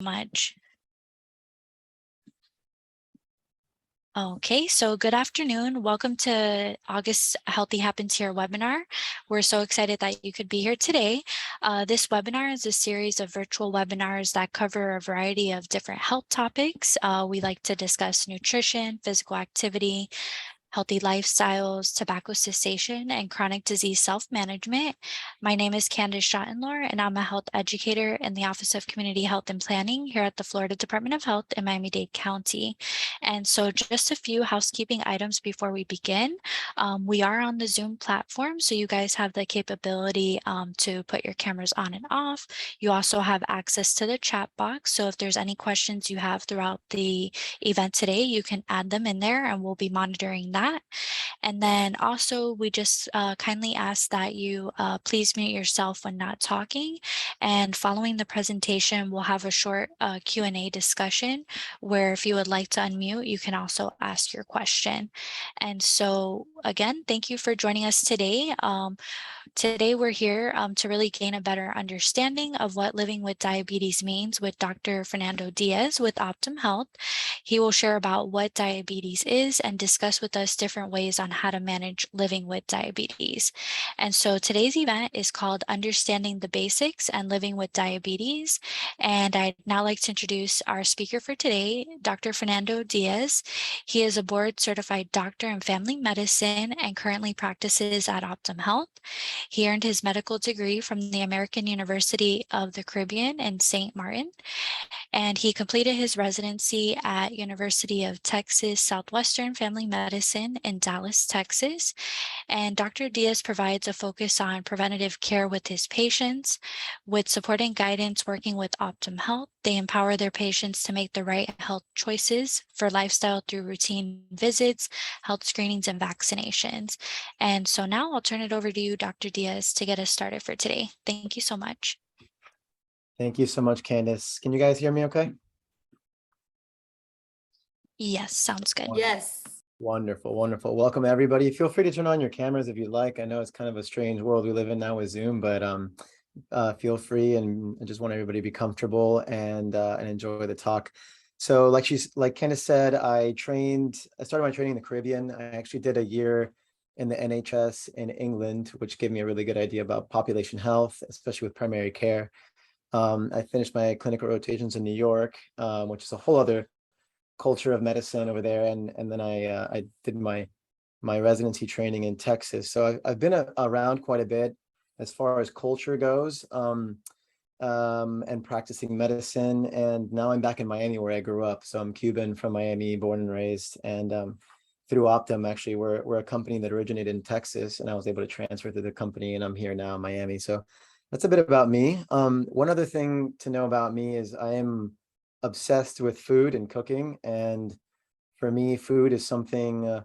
Much. Okay, so good afternoon. Welcome to August Healthy Happens Here webinar. We're so excited that you could be here today. This webinar is a series of virtual webinars that cover a variety of different health topics. We like to discuss nutrition, physical activity, healthy lifestyles, tobacco cessation, and chronic disease self-management. My name is Candace Schottenlohr, and I'm a health educator in the Office of Community Health and Planning here at the Florida Department of Health in Miami-Dade County. And so just a few housekeeping items before we begin. We are on the Zoom platform, so you guys have the capability to put your cameras on and off. You also have access to the chat box, so if there's any questions you have throughout the event today, you can add them in there and we'll be monitoring that. And then also we just kindly ask that you please mute yourself when not talking. And following the presentation, we'll have a short Q&A discussion where if you would like to unmute, you can also ask your question. And so again, thank you for joining us today. Today we're here to really gain a better understanding of what living with diabetes means with Dr. Fernando Diaz with Optum Health. He will share about what diabetes is and discuss with us different ways on how to manage living with diabetes. And so today's event is called Understanding the Basics and Living with Diabetes. And I'd now like to introduce our speaker for today, Dr. Fernando Diaz. He is a board certified doctor in family medicine and currently practices at Optum Health. He earned his medical degree from the American University of the Caribbean in St. Martin, and he completed his residency at University of Texas Southwestern Family Medicine in Dallas, Texas. And Dr. Diaz provides a focus on preventative care with his patients. With support and guidance working with Optum Health, they empower their patients to make the right health choices for lifestyle through routine visits, health screenings, and vaccinations. And so now I'll turn it over to you, Dr. Diaz, to get us started for today. Thank you so much. Thank you so much, Candace. Can you guys hear me okay? Yes, sounds good. Yes. Wonderful, wonderful. Welcome, everybody. Feel free to turn on your cameras if you'd like. I know it's kind of a strange world we live in now with Zoom, but feel free, and I just want everybody to be comfortable and enjoy the talk. So like Candace said, I started my training in the Caribbean. I actually did a year in the NHS in England, which gave me a really good idea about population health, especially with primary care. I finished my clinical rotations in New York, which is a whole other culture of medicine over there, and then I did my residency training in Texas. So I've been around quite a bit as far as culture goes, and practicing medicine. And now I'm back in Miami where I grew up. So I'm Cuban from Miami, born and raised, and through Optum, actually, we're a company that originated in Texas, and I was able to transfer to the company, and I'm here now in Miami. So that's a bit about me. One other thing to know about me is I am obsessed with food and cooking, and for me, food is something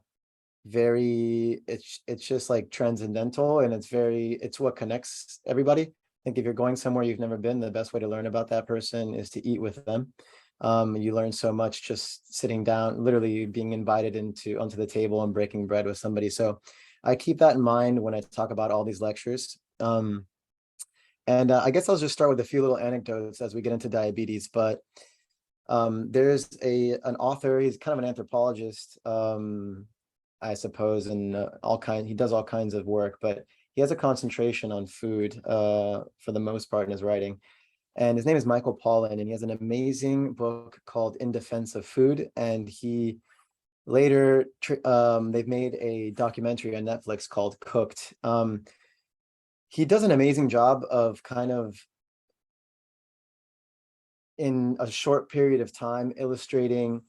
it's just like transcendental, and it's what connects everybody. I think if you're going somewhere you've never been, the best way to learn about that person is to eat with them. You learn so much just sitting down, literally being invited onto the table and breaking bread with somebody. So I keep that in mind when I talk about all these lectures. And I guess I'll just start with a few little anecdotes as we get into diabetes. But there's an author, he's kind of an anthropologist, I suppose, and he does all kinds of work, but he has a concentration on food for the most part in his writing. And his name is Michael Pollan, and he has an amazing book called In Defense of Food. And he later, they've made a documentary on Netflix called Cooked. He does an amazing job of kind of, in a short period of time, illustrating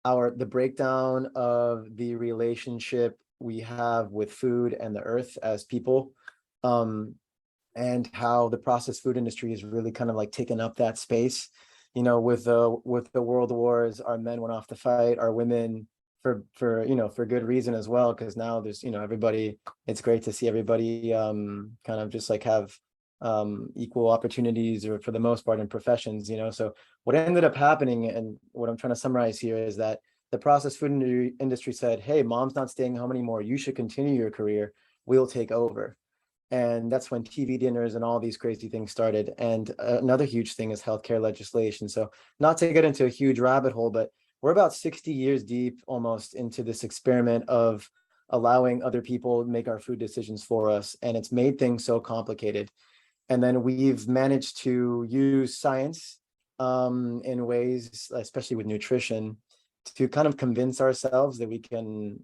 the breakdown of the relationship we have with food and the earth as people, and how the processed food industry is really kind of like taken up that space. You know, with the world wars, our men went off to fight, our women for good reason as well, because now there's everybody. It's great to see everybody kind of just like have equal opportunities, or for the most part, in professions. So what ended up happening, and what I'm trying to summarize here, is that the processed food industry said, hey, mom's not staying home anymore, you should continue your career, we'll take over. And that's when TV dinners and all these crazy things started. And another huge thing is healthcare legislation. So not to get into a huge rabbit hole, but we're about 60 years deep almost into this experiment of allowing other people to make our food decisions for us. And it's made things so complicated. And then we've managed to use science in ways, especially with nutrition, to kind of convince ourselves that we can,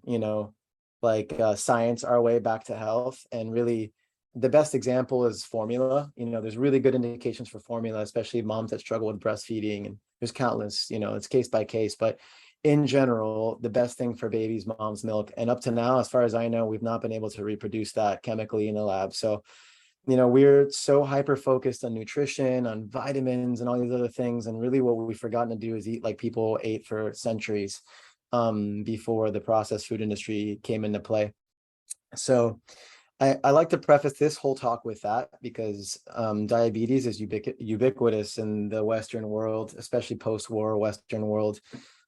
science our way back to health. And really, the best example is formula. There's really good indications for formula, especially moms that struggle with breastfeeding. And there's countless, it's case by case. But in general, the best thing for babies, mom's milk. And up to now, as far as I know, we've not been able to reproduce that chemically in the lab. So we're so hyper focused on nutrition, on vitamins and all these other things. And really what we've forgotten to do is eat like people ate for centuries before the processed food industry came into play. So I like to preface this whole talk with that because diabetes is ubiquitous in the Western world, especially post-war Western world.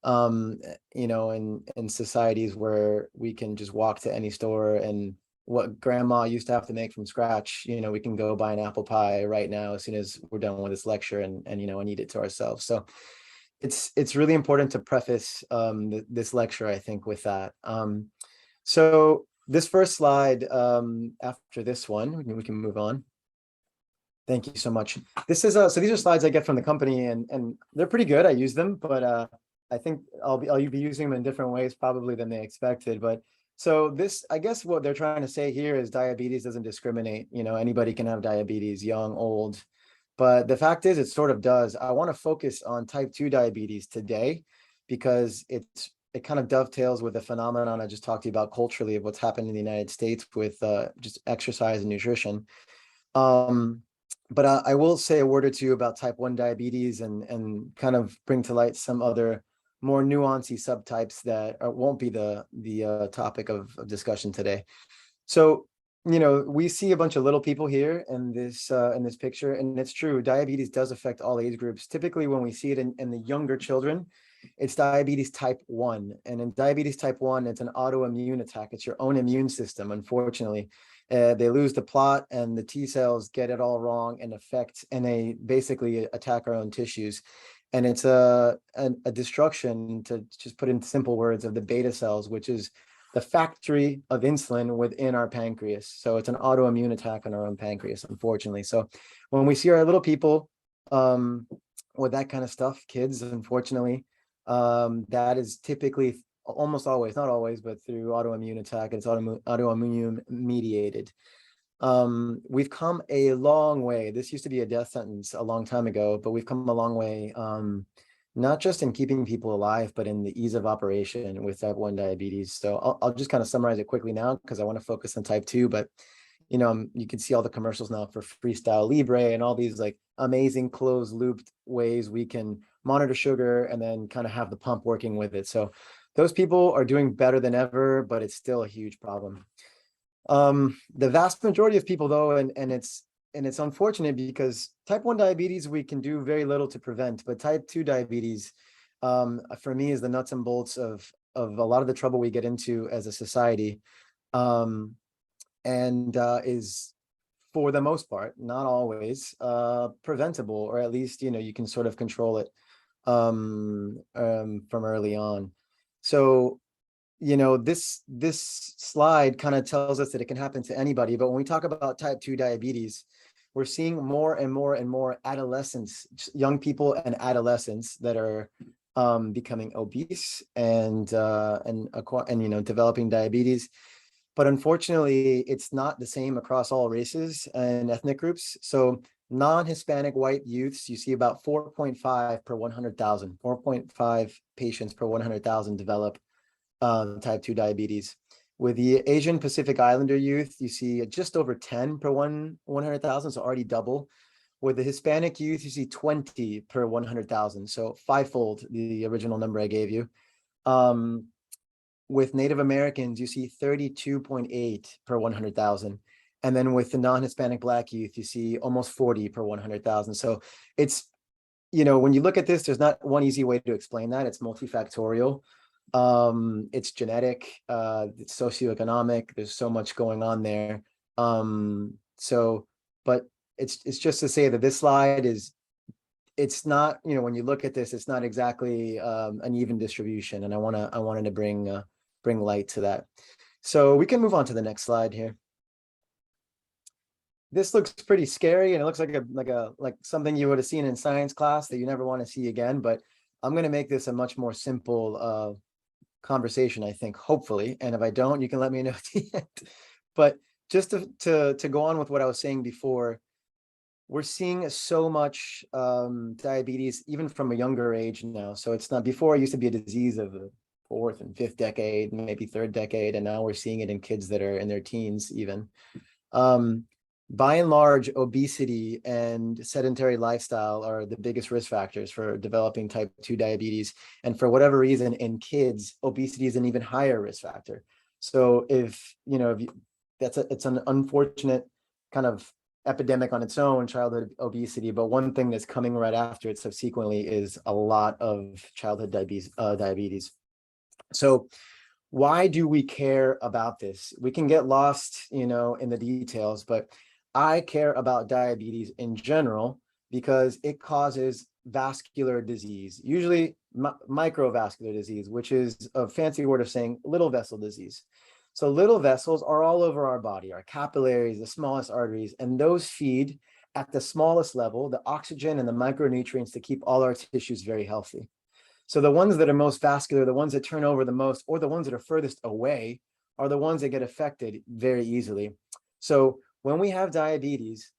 In societies where we can just walk to any store and what grandma used to have to make from scratch, we can go buy an apple pie right now as soon as we're done with this lecture and eat it to ourselves. So it's really important to preface this lecture, I think, with that. So this first slide, after this one, we can move on. Thank you so much. This is so these are slides I get from the company, and they're pretty good. I use them, but I think I'll be using them in different ways probably than they expected. But so this, I guess what they're trying to say here is diabetes doesn't discriminate. Anybody can have diabetes, young, old. But the fact is, it sort of does. I want to focus on type 2 diabetes today because it kind of dovetails with the phenomenon I just talked to you about culturally of what's happened in the United States with just exercise and nutrition. But I will say a word or two about type 1 diabetes and kind of bring to light some other more nuancy subtypes that won't be the topic of discussion today. So, we see a bunch of little people here in this picture, and it's true, diabetes does affect all age groups. Typically, when we see it in the younger children, it's diabetes type 1. And in diabetes type 1, it's an autoimmune attack. It's your own immune system, unfortunately. They lose the plot and the T cells get it all wrong and they basically attack our own tissues. And it's a destruction, to just put in simple words, of the beta cells, which is the factory of insulin within our pancreas. So it's an autoimmune attack on our own pancreas, unfortunately. So when we see our little people with that kind of stuff, kids, unfortunately, that is typically almost always, not always, but through autoimmune attack, it's autoimmune mediated. We've come a long way. This used to be a death sentence a long time ago, but we've come a long way, not just in keeping people alive, but in the ease of operation with type 1 diabetes. So I'll just kind of summarize it quickly now because I want to focus on type 2, but you can see all the commercials now for Freestyle Libre and all these like amazing closed looped ways we can monitor sugar and then kind of have the pump working with it. So those people are doing better than ever, but it's still a huge problem. The vast majority of people though, and it's unfortunate because type 1 diabetes, we can do very little to prevent, but type 2 diabetes, for me, is the nuts and bolts of a lot of the trouble we get into as a society. And is, for the most part, not always, preventable, or at least, you can sort of control it from early on. So, this slide kind of tells us that it can happen to anybody. But when we talk about type 2 diabetes, we're seeing more and more and more adolescents, young people and adolescents that are becoming obese and developing diabetes. But unfortunately, it's not the same across all races and ethnic groups. So non-Hispanic white youths, you see about 4.5 per 100,000, 4.5 patients per 100,000 develop type 2 diabetes. With the Asian Pacific Islander youth, you see just over 10 per 100,000, so already double. With the Hispanic youth, you see 20 per 100,000, so fivefold the original number I gave you. With Native Americans, you see 32.8 per 100,000. And then with the non-Hispanic Black youth, you see almost 40 per 100,000. So it's, when you look at this, there's not one easy way to explain that. It's multifactorial. It's genetic, it's socioeconomic. There's so much going on there. So, but it's just to say that this slide is, it's not, when you look at this, it's not exactly an even distribution, and I wanted to bring light to that. So we can move on to the next slide here. This looks pretty scary, and it looks like something you would have seen in science class that you never want to see again. But I'm going to make this a much more simple conversation, I think, hopefully. And if I don't, you can let me know at the end. But just to go on with what I was saying before, we're seeing so much diabetes even from a younger age now. So it's not, before it used to be a disease of the fourth and fifth decade, maybe third decade, and now we're seeing it in kids that are in their teens even. By and large, obesity and sedentary lifestyle are the biggest risk factors for developing type 2 diabetes. And for whatever reason, in kids, obesity is an even higher risk factor. So it's an unfortunate kind of epidemic on its own, childhood obesity. But one thing that's coming right after it subsequently is a lot of childhood diabetes. So why do we care about this? We can get lost, in the details, but I care about diabetes in general because it causes vascular disease, usually microvascular disease, which is a fancy word of saying little vessel disease. So little vessels are all over our body, our capillaries, the smallest arteries, and those feed at the smallest level the oxygen and the micronutrients to keep all our tissues very healthy. So the ones that are most vascular, the ones that turn over the most, or the ones that are furthest away, are the ones that get affected very easily. So when we have diabetes,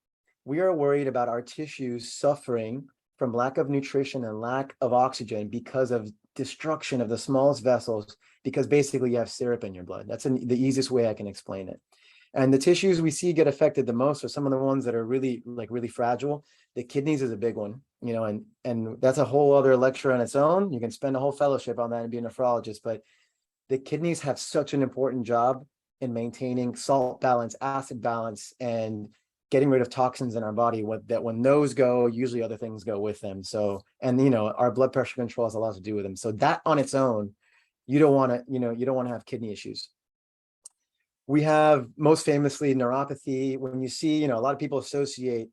we are worried about our tissues suffering from lack of nutrition and lack of oxygen because of destruction of the smallest vessels, because basically you have syrup in your blood. That's the easiest way I can explain it. And the tissues we see get affected the most are some of the ones that are really fragile. The kidneys is a big one, and that's a whole other lecture on its own. You can spend a whole fellowship on that and be a nephrologist, but the kidneys have such an important job in maintaining salt balance, acid balance, and getting rid of toxins in our body, that when those go, usually other things go with them. So, and our blood pressure control has a lot to do with them. So that on its own, you don't want to have kidney issues. We have most famously neuropathy. When you see, a lot of people associate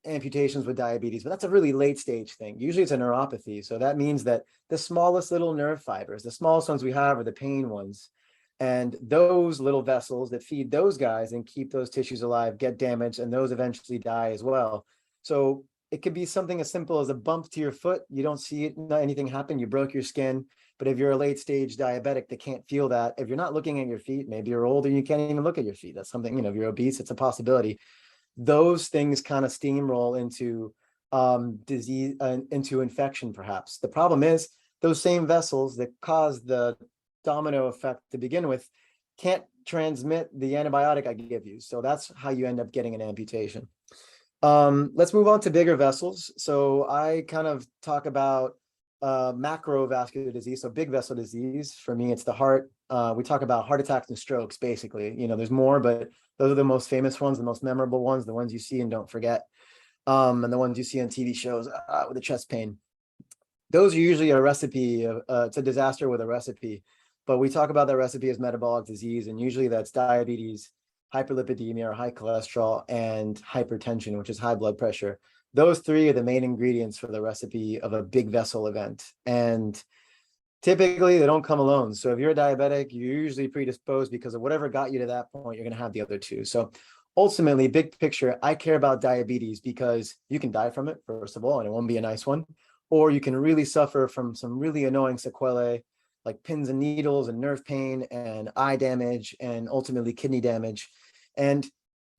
amputations with diabetes, but that's a really late stage thing. Usually it's a neuropathy. So that means that the smallest little nerve fibers, the smallest ones we have are the pain ones. And those little vessels that feed those guys and keep those tissues alive get damaged, and those eventually die as well. So it could be something as simple as a bump to your foot. You don't see it, not anything happen. You broke your skin. But if you're a late stage diabetic that can't feel that, if you're not looking at your feet, maybe you're old and you can't even look at your feet. That's something, if you're obese, it's a possibility. Those things kind of steamroll into disease, into infection, perhaps. The problem is those same vessels that cause the domino effect to begin with can't transmit the antibiotic I give you. So that's how you end up getting an amputation. Let's move on to bigger vessels. So I kind of talk about macrovascular disease, so big vessel disease. For me, it's the heart. We talk about heart attacks and strokes, basically. There's more, but those are the most famous ones, the most memorable ones, the ones you see and don't forget, and the ones you see on TV shows with the chest pain. Those are usually a recipe. It's a disaster with a recipe, but we talk about that recipe as metabolic disease, and usually that's diabetes, hyperlipidemia or high cholesterol, and hypertension, which is high blood pressure. Those three are the main ingredients for the recipe of a big vessel event. And typically they don't come alone. So if you're a diabetic, you're usually predisposed because of whatever got you to that point, you're going to have the other two. So ultimately, big picture, I care about diabetes because you can die from it, first of all, and it won't be a nice one. Or you can really suffer from some really annoying sequelae like pins and needles and nerve pain and eye damage and ultimately kidney damage. And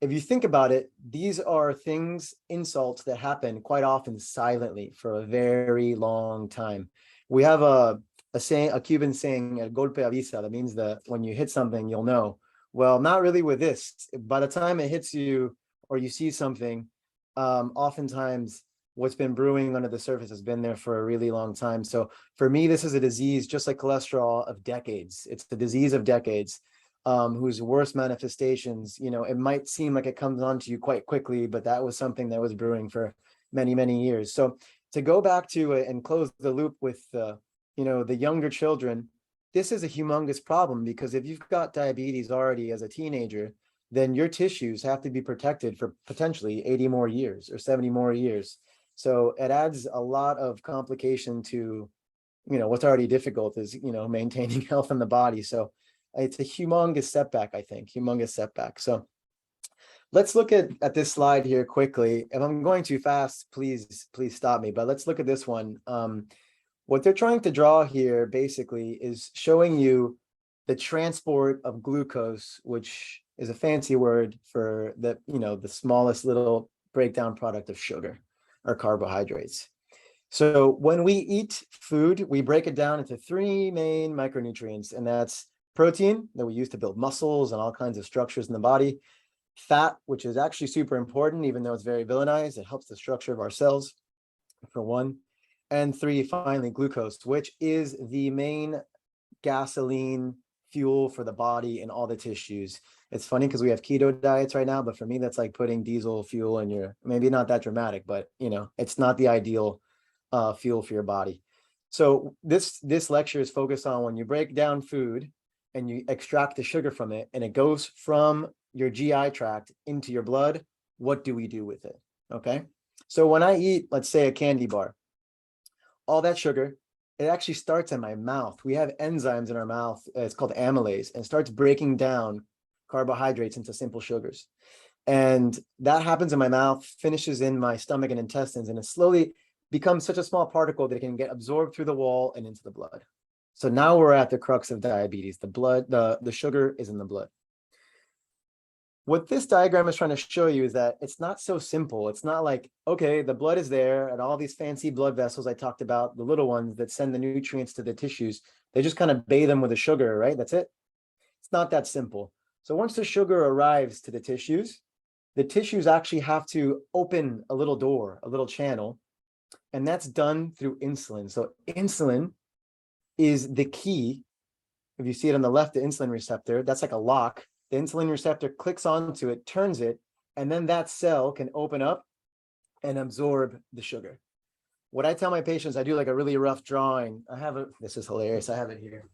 if you think about it, these are things, insults that happen quite often silently for a very long time. We have a saying, a Cuban saying, el golpe avisa, that means that when you hit something, you'll know. Well, not really with this. By the time it hits you or you see something, oftentimes what's been brewing under the surface has been there for a really long time. So for me, this is a disease, just like cholesterol, of decades. It's the disease of decades, whose worst manifestations, it might seem like it comes on to you quite quickly, but that was something that was brewing for many, many years. So to go back to it and close the loop with the younger children, this is a humongous problem, because if you've got diabetes already as a teenager, then your tissues have to be protected for potentially 80 more years or 70 more years. So it adds a lot of complication to, what's already difficult is, maintaining health in the body. So it's a humongous setback, I think, humongous setback. So let's look at this slide here quickly. If I'm going too fast, please stop me, but let's look at this one. What they're trying to draw here basically is showing you the transport of glucose, which is a fancy word for the, the smallest little breakdown product of sugar or carbohydrates. So when we eat food, we break it down into three main micronutrients, and that's protein that we use to build muscles and all kinds of structures in the body, fat, which is actually super important, even though it's very villainized. It helps the structure of our cells, for one. And three, finally, glucose, which is the main gasoline fuel for the body and all the tissues. It's funny because we have keto diets right now, but for me, that's like putting diesel fuel in your, maybe not that dramatic, but it's not the ideal fuel for your body. So this lecture is focused on when you break down food and you extract the sugar from it, and it goes from your GI tract into your blood, what do we do with it? Okay. So when I eat, let's say, a candy bar, all that sugar, it actually starts in my mouth. We have enzymes in our mouth, it's called amylase, and starts breaking down carbohydrates into simple sugars. And that happens in my mouth, finishes in my stomach and intestines, and it slowly becomes such a small particle that it can get absorbed through the wall and into the blood. So now we're at the crux of diabetes. The blood, the sugar is in the blood. What this diagram is trying to show you is that it's not so simple. It's not like, okay, the blood is there and all these fancy blood vessels I talked about, the little ones that send the nutrients to the tissues, they just kind of bathe them with the sugar, right? That's it. It's not that simple. So once the sugar arrives to the tissues actually have to open a little door, a little channel, and that's done through insulin. So insulin is the key. If you see it on the left, the insulin receptor, that's like a lock. The insulin receptor clicks onto it, turns it, and then that cell can open up and absorb the sugar. What I tell my patients, I do like a really rough drawing. This is hilarious. I have it here.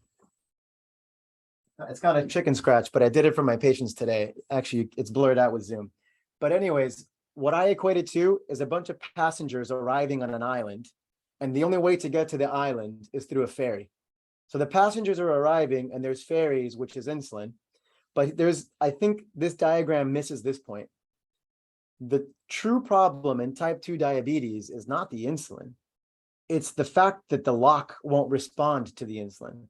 It's got a chicken scratch, but I did it for my patients today. Actually, it's blurred out with Zoom. But anyways, what I equate it to is a bunch of passengers arriving on an island, and the only way to get to the island is through a ferry. So the passengers are arriving, and there's ferries, which is insulin. But I think this diagram misses this point. The true problem in type 2 diabetes is not the insulin. It's the fact that the lock won't respond to the insulin.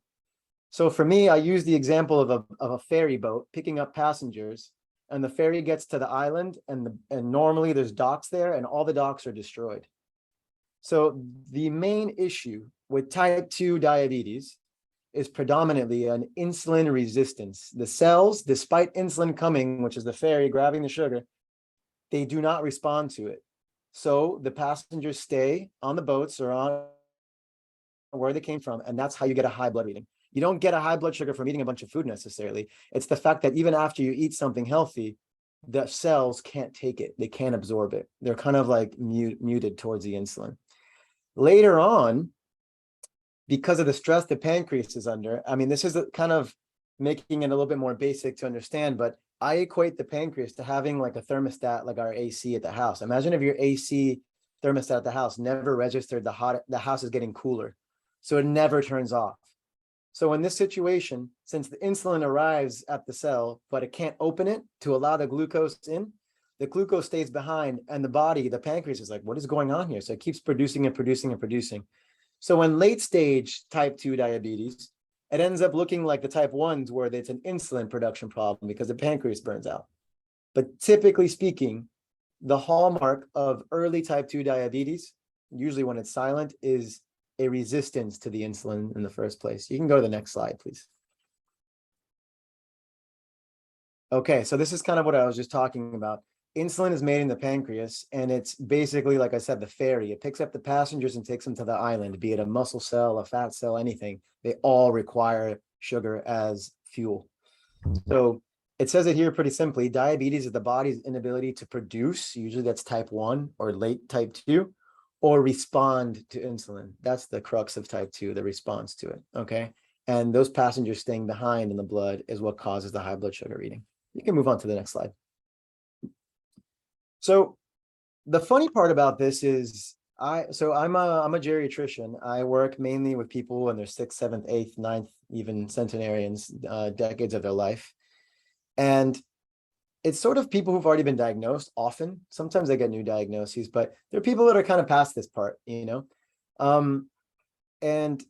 So for me, I use the example of a ferry boat picking up passengers, and the ferry gets to the island, and normally there's docks there, and all the docks are destroyed. So the main issue with type 2 diabetes is predominantly an insulin resistance. The cells, despite insulin coming, which is the ferry grabbing the sugar, they do not respond to it. So the passengers stay on the boats or on where they came from, and that's how you get a high blood reading. You don't get a high blood sugar from eating a bunch of food necessarily. It's the fact that even after you eat something healthy, the cells can't take it. They can't absorb it. They're kind of like muted towards the insulin. Later on, because of the stress the pancreas is under, I mean, this is kind of making it a little bit more basic to understand, but I equate the pancreas to having like a thermostat, like our AC at the house. Imagine if your AC thermostat at the house never registered the house is getting cooler, so it never turns off. So in this situation, since the insulin arrives at the cell, but it can't open it to allow the glucose in, the glucose stays behind, and the pancreas is like, what is going on here? So it keeps producing and producing and producing. So in late stage type 2 diabetes, it ends up looking like the type 1s where it's an insulin production problem because the pancreas burns out. But typically speaking, the hallmark of early type 2 diabetes, usually when it's silent, is a resistance to the insulin in the first place. You can go to the next slide, please. Okay, so this is kind of what I was just talking about. Insulin is made in the pancreas, and it's basically, like I said, the ferry. It picks up the passengers and takes them to the island, be it a muscle cell, a fat cell, anything. They all require sugar as fuel. So it says it here pretty simply. Diabetes is the body's inability to produce, usually that's type 1 or late type 2, or respond to insulin. That's the crux of type 2, the response to it, okay? And those passengers staying behind in the blood is what causes the high blood sugar reading. You can move on to the next slide. So the funny part about this is I'm a geriatrician. I work mainly with people in their 6th, 7th, 8th, 9th, even centenarians, decades of their life. And it's sort of people who've already been diagnosed often. Sometimes they get new diagnoses, but there are people that are kind of past this part, you know? And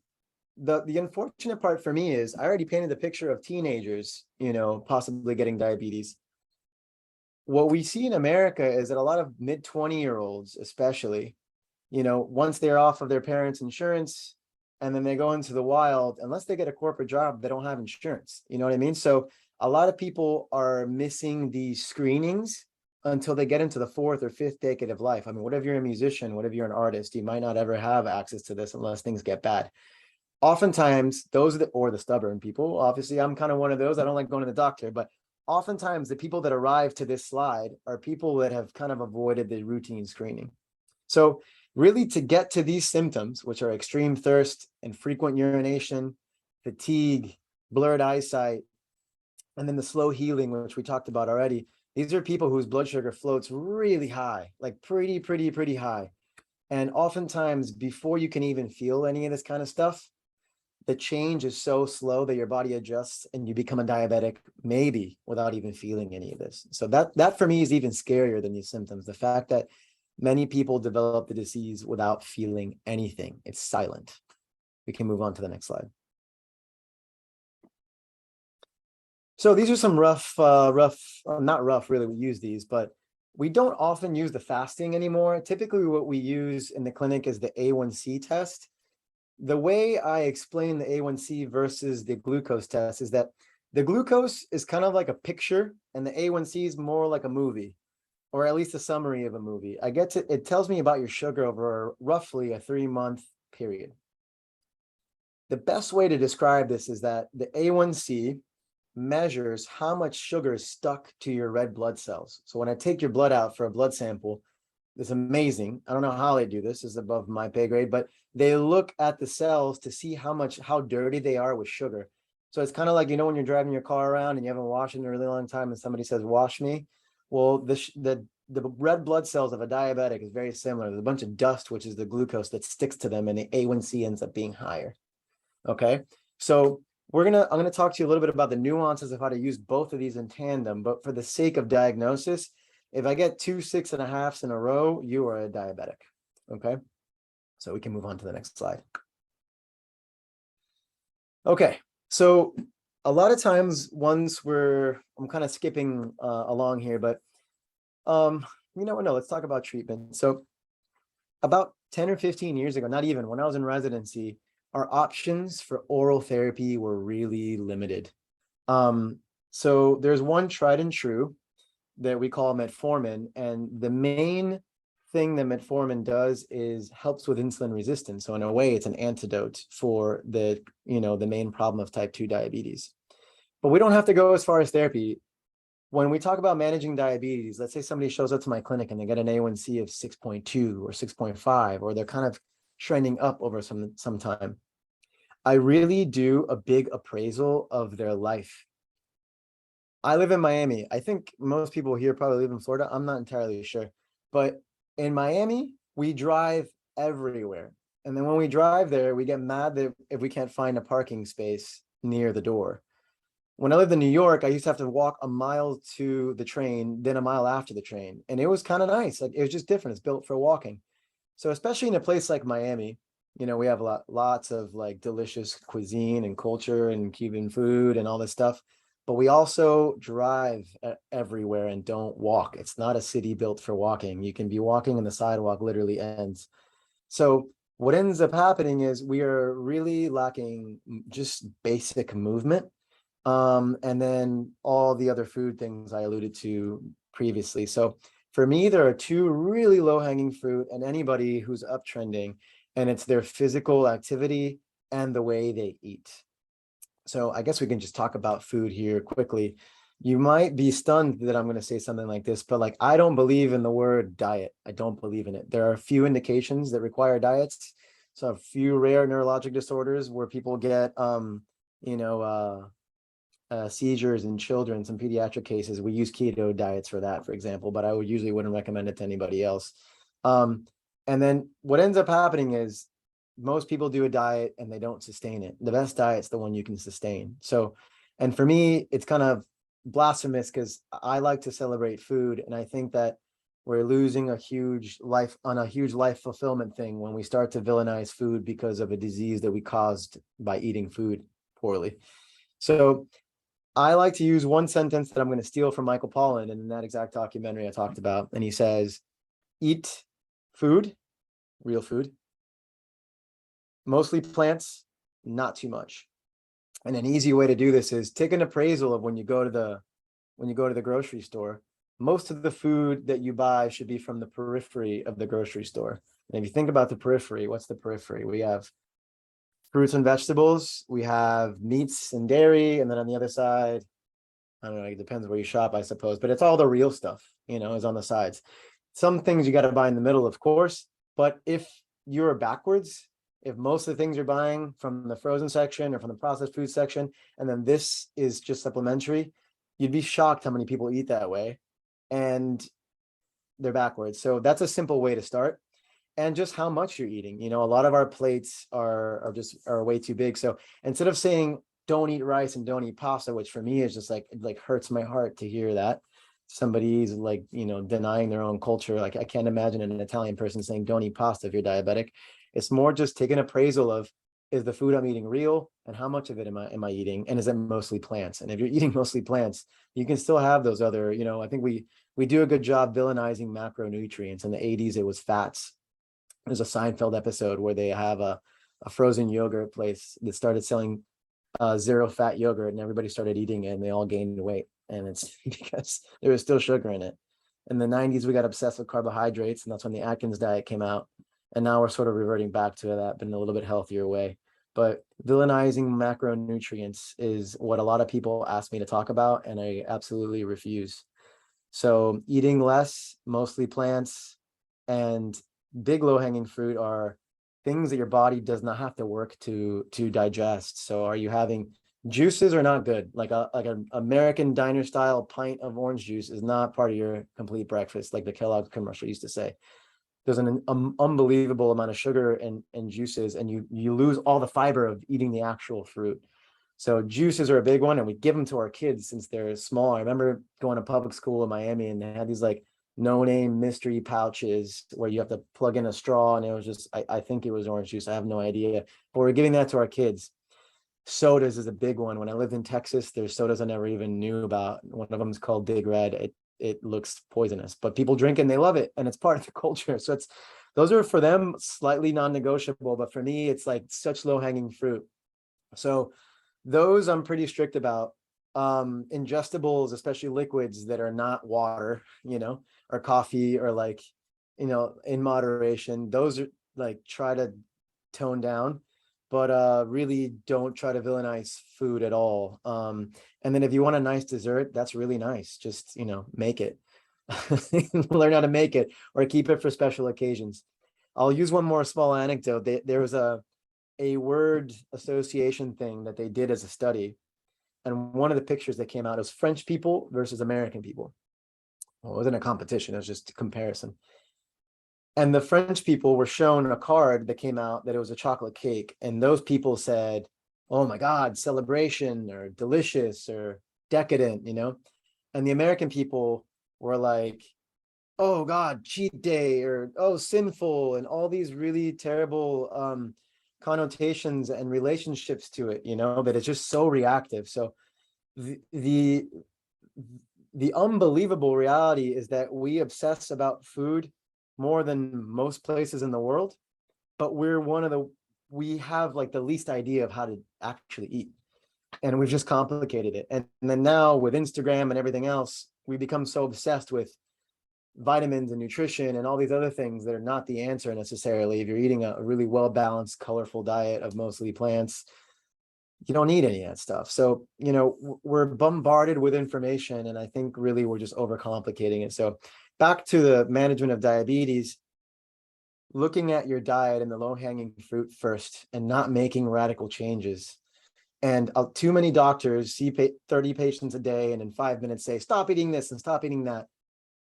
the unfortunate part for me is I already painted the picture of teenagers, you know, possibly getting diabetes. What we see in America is that a lot of mid-20-year-olds, especially, you know, once they're off of their parents' insurance and then they go into the wild, unless they get a corporate job, they don't have insurance. You know what I mean? So a lot of people are missing these screenings until they get into the 4th or 5th decade of life. I mean, what if you're a musician? What if you're an artist? You might not ever have access to this unless things get bad. Oftentimes, those are or the stubborn people. Obviously, I'm kind of one of those. I don't like going to the doctor, but oftentimes the people that arrive to this slide are people that have kind of avoided the routine screening. So really, to get to these symptoms, which are extreme thirst and frequent urination, fatigue, blurred eyesight, and then the slow healing, which we talked about already, these are people whose blood sugar floats really high, like pretty high. And oftentimes, before you can even feel any of this kind of stuff, the change is so slow that your body adjusts and you become a diabetic, maybe without even feeling any of this. So that for me is even scarier than these symptoms. The fact that many people develop the disease without feeling anything. It's silent. We can move on to the next slide. So these are some not rough, really, we use these, but we don't often use the fasting anymore. Typically what we use in the clinic is the A1C test. The way I explain the A1C versus the glucose test is that the glucose is kind of like a picture and the A1C is more like a movie, or at least a summary of a movie. It tells me about your sugar over roughly a 3-month period. The best way to describe this is that the A1C measures how much sugar is stuck to your red blood cells. So when I take your blood out for a blood sample, it's amazing. I don't know how they do this. This is above my pay grade, but they look at the cells to see how dirty they are with sugar. So it's kind of like, you know, when you're driving your car around and you haven't washed it in a really long time and somebody says, wash me. Well, the red blood cells of a diabetic is very similar. There's a bunch of dust, which is the glucose that sticks to them, and the A1C ends up being higher. Okay. So I'm going to talk to you a little bit about the nuances of how to use both of these in tandem, but for the sake of diagnosis, if I get 2 6.5s in a row, you are a diabetic. Okay. So we can move on to the next slide. Okay. So a lot of times I'm kind of skipping along here, but let's talk about treatment. So about 10 or 15 years ago, not even, when I was in residency, our options for oral therapy were really limited. So there's one tried and true that we call metformin, and the main thing that metformin does is helps with insulin resistance. So in a way, it's an antidote for the main problem of type 2 diabetes. But we don't have to go as far as therapy. When we talk about managing diabetes, let's say somebody shows up to my clinic and they get an A1C of 6.2 or 6.5, or they're kind of trending up over some time. I really do a big appraisal of their life. I live in Miami. I think most people here probably live in Florida. I'm not entirely sure. But in Miami, we drive everywhere. And then when we drive there, we get mad that if we can't find a parking space near the door. When I lived in New York, I used to have to walk a mile to the train, then a mile after the train. And it was kind of nice. Like, it was just different. It's built for walking. So especially in a place like Miami, we have lots of like delicious cuisine and culture and Cuban food and all this stuff. But we also drive everywhere and don't walk. It's not a city built for walking. You can be walking and the sidewalk literally ends. So what ends up happening is we are really lacking just basic movement. And then all the other food things I alluded to previously. So for me, there are two really low-hanging fruit, and anybody who's uptrending, and it's their physical activity and the way they eat. So I guess we can just talk about food here quickly. You might be stunned that I'm going to say something like this, but like, I don't believe in the word diet. I don't believe in it. There are a few indications that require diets. So a few rare neurologic disorders where people get, seizures in children, some pediatric cases, we use keto diets for that, for example, but I wouldn't recommend it to anybody else. And then what ends up happening is most people do a diet and they don't sustain it. The best diet's the one you can sustain. So, and for me, it's kind of blasphemous because I like to celebrate food. And I think that we're losing a huge life fulfillment thing when we start to villainize food because of a disease that we caused by eating food poorly. So I like to use one sentence that I'm going to steal from Michael Pollan in that exact documentary I talked about. And he says, eat food, real food, mostly plants, not too much. And an easy way to do this is take an appraisal of when you go to the grocery store. Most of the food that you buy should be from the periphery of the grocery store. And if you think about the periphery, what's the periphery? We have fruits and vegetables, we have meats and dairy, and then on the other side, I don't know, it depends where you shop, I suppose, but it's all the real stuff, is on the sides. Some things you got to buy in the middle, of course, but if you're backwards, if most of the things you're buying from the frozen section or from the processed food section, and then this is just supplementary, you'd be shocked how many people eat that way, and they're backwards. So that's a simple way to start. And just how much you're eating. A lot of our plates are way too big. So instead of saying don't eat rice and don't eat pasta, which for me is just like, it hurts my heart to hear that somebody's denying their own culture. Like I can't imagine an Italian person saying don't eat pasta if you're diabetic. It's more just take an appraisal of, is the food I'm eating real, and how much of it am I eating, and is it mostly plants? And if you're eating mostly plants, you can still have those other, I think we do a good job villainizing macronutrients. In the 80s, it was fats. There's a Seinfeld episode where they have a frozen yogurt place that started selling zero fat yogurt, and everybody started eating it and they all gained weight. And it's because there was still sugar in it. In the 90s, we got obsessed with carbohydrates, and that's when the Atkins diet came out. And now we're sort of reverting back to that, but in a little bit healthier way. But villainizing macronutrients is what a lot of people ask me to talk about, and I absolutely refuse. So eating less, mostly plants, and big low-hanging fruit are things that your body does not have to work to digest. So are you having juices are not good. Like an American diner style pint of orange juice is not part of your complete breakfast, like the Kellogg commercial used to say. There's an unbelievable amount of sugar and juices, and you lose all the fiber of eating the actual fruit. So juices are a big one, and we give them to our kids since they're small. I remember going to public school in Miami, and they had these like no-name mystery pouches where you have to plug in a straw, and it was just, I think it was orange juice. I have no idea, but we're giving that to our kids. Sodas is a big one. When I lived in Texas, there's sodas I never even knew about. One of them is called Big Red. It looks poisonous, but people drink it and they love it, and it's part of the culture. So those are for them slightly non-negotiable, but for me, it's like such low-hanging fruit. So those I'm pretty strict about. Ingestibles, especially liquids that are not water, or coffee, or like, in moderation, those are like, try to tone down, but really don't try to villainize food at all. And then if you want a nice dessert, that's really nice. Just, make it. Learn how to make it, or keep it for special occasions. I'll use one more small anecdote. There was a word association thing that they did as a study. And one of the pictures that came out was French people versus American people. Well, it wasn't a competition, it was just a comparison. And the French people were shown a card that came out that it was a chocolate cake. And those people said, oh my God, celebration, or delicious, or decadent, And the American people were like, oh God, cheat day, or oh, sinful, and all these really terrible connotations and relationships to it, but it's just so reactive. So the unbelievable reality is that we obsess about food more than most places in the world, but we have like the least idea of how to actually eat, and we've just complicated it. And then now with Instagram and everything else, we become so obsessed with vitamins and nutrition and all these other things that are not the answer necessarily. If you're eating a really well-balanced, colorful diet of mostly plants, you don't need any of that stuff. So, we're bombarded with information, and I think really we're just overcomplicating it. So back to the management of diabetes, looking at your diet and the low-hanging fruit first, and not making radical changes. And too many doctors see 30 patients a day and in 5 minutes say, stop eating this and stop eating that.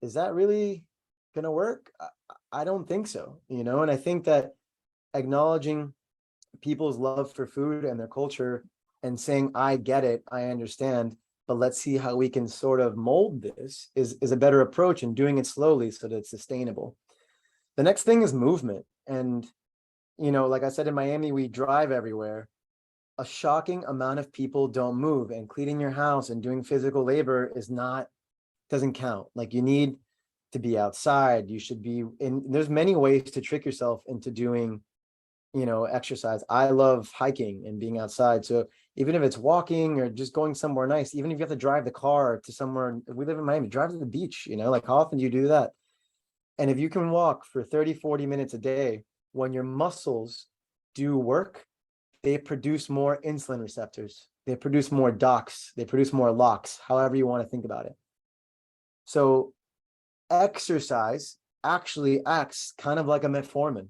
Is that really going to work? I don't think so, and I think that acknowledging people's love for food and their culture and saying, I get it, I understand, but let's see how we can sort of mold this is a better approach, and doing it slowly so that it's sustainable. The next thing is movement. And, like I said, in Miami, we drive everywhere. A shocking amount of people don't move, and cleaning your house and doing physical labor doesn't count. Like, you need to be outside. You should be in, there's many ways to trick yourself into doing exercise. I love hiking and being outside. So even if it's walking or just going somewhere nice, even if you have to drive the car to somewhere, we live in Miami, drive to the beach, like how often do you do that? And if you can walk for 30, 40 minutes a day, when your muscles do work, they produce more insulin receptors. They produce more DOX. They produce more LOX, however you want to think about it. So exercise actually acts kind of like a metformin.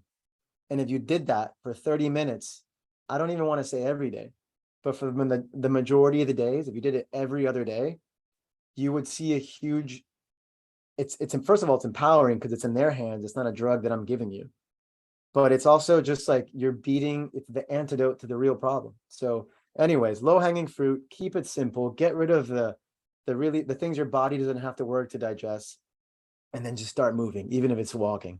And if you did that for 30 minutes, I don't even want to say every day, but for the majority of the days, if you did it every other day, you would see a huge, it's first of all, it's empowering because it's in their hands. It's not a drug that I'm giving you, but it's also just like it's the antidote to the real problem. So anyways, low hanging fruit, keep it simple, get rid of the things your body doesn't have to work to digest, and then just start moving, even if it's walking.